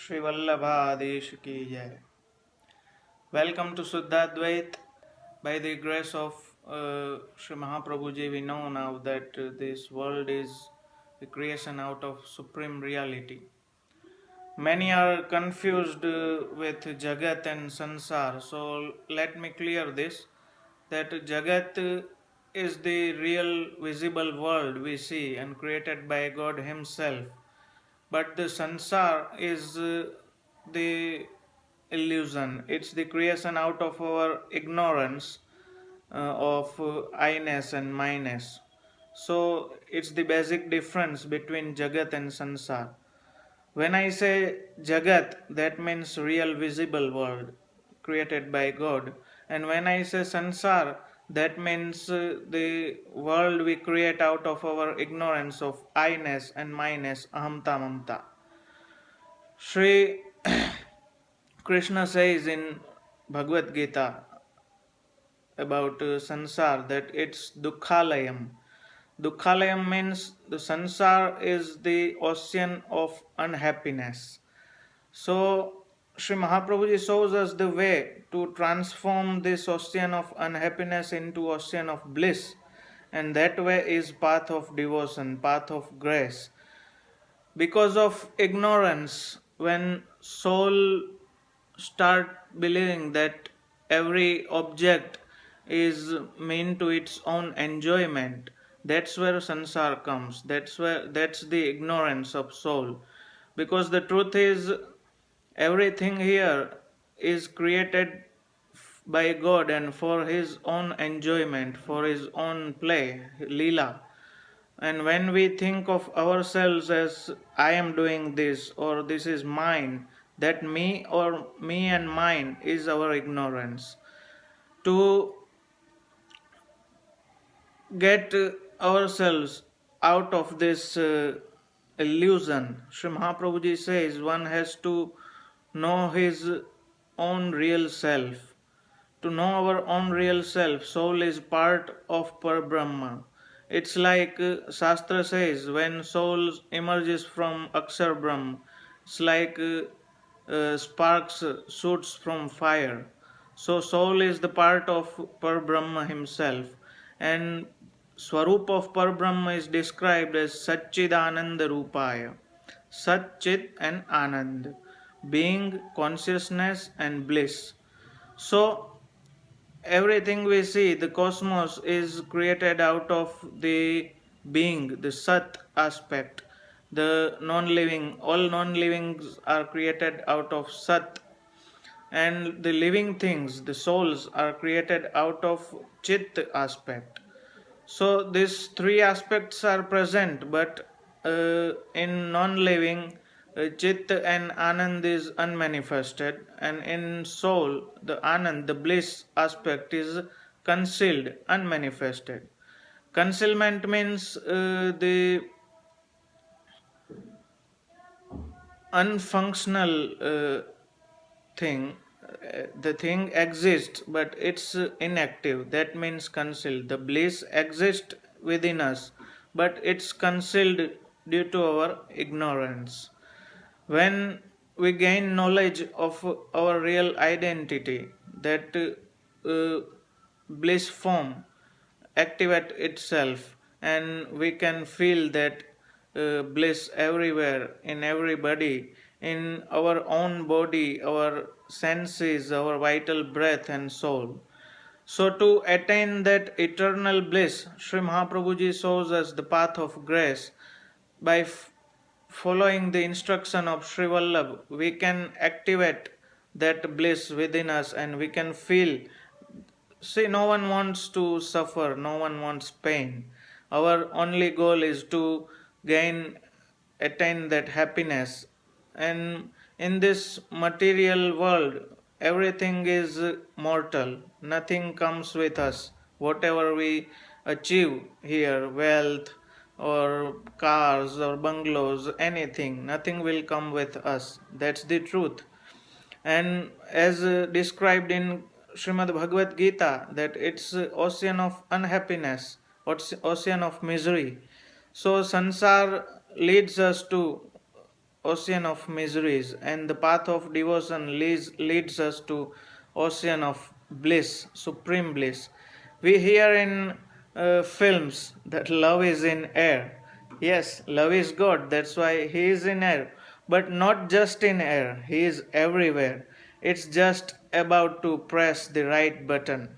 Shri Vallabhadesh ki jai. Welcome to Suddhadvait. By the grace of Shri Mahaprabhuji, we know now that this world is the creation out of supreme reality. Many are confused with Jagat and Sansar, so let me clear this, that Jagat is the real visible world we see and created by God Himself, but the Sansar is the illusion. It's the creation out of our ignorance of I-ness and my-ness. So it's the basic difference between Jagat and Sansar. When I say Jagat, that means real visible world created by God. And when I say Sansar, that means the world we create out of our ignorance of I-ness and my-ness, ahamta mamta. Sri Krishna says in Bhagavad Gita about Sansar that it's Dukhalayam. Dukhalayam means the Sansar is the ocean of unhappiness. So, Sri Mahaprabhuji shows us the way to transform this ocean of unhappiness into ocean of bliss, and that way is path of devotion, path of grace. Because of ignorance, when soul start believing that every object is meant to its own enjoyment, that's where sansar comes. That's the ignorance of soul. Because the truth is, everything here is created by God and for His own enjoyment, for His own play, Leela. And when we think of ourselves as I am doing this or this is mine, that me or me and mine is our ignorance. To get ourselves out of this illusion, Sri Mahaprabhuji says one has to know his own real self. To know our own real self, soul is part of Parabrahma. It's like Shastra says, when soul emerges from Akshar Brahma, it's like sparks shoots from fire. So soul is the part of Parabrahma himself, and Swarup of Parabrahma is described as Satchidananda Rupaya. Sat, Chit and Anand, being, consciousness and bliss. So everything we see, the cosmos, is created out of the being, the Sat aspect. The non-living, all non-livings are created out of Sat. And the living things, the souls, are created out of Chit aspect. So these three aspects are present, but in non-living, Chit and Anand is unmanifested, and in soul, the Anand, the bliss aspect, is concealed, unmanifested. Concealment means the unfunctional thing. The thing exists, but it's inactive. That means concealed. The bliss exists within us, but it's concealed due to our ignorance. When we gain knowledge of our real identity, that bliss form activate itself, and we can feel that bliss everywhere, in everybody, in our own body, our senses, our vital breath and soul. So to attain that eternal bliss, Sri Mahaprabhuji shows us the path of grace. By following the instruction of Sri Vallabh, we can activate that bliss within us, and we can feel. See, no one wants to suffer, no one wants pain. Our only goal is to attain that happiness. And in this material world, everything is mortal, nothing comes with us. Whatever we achieve here, wealth or cars or bungalows, anything, nothing will come with us. That's the truth. And as described in Srimad Bhagavad Gita, that it's ocean of unhappiness, ocean of misery. So sansar leads us to ocean of miseries, and the path of devotion leads us to ocean of bliss, supreme bliss. We hear in films that love is in air. Yes, love is God, that's why He is in air. But not just in air, He is everywhere. It's just about to press the right button.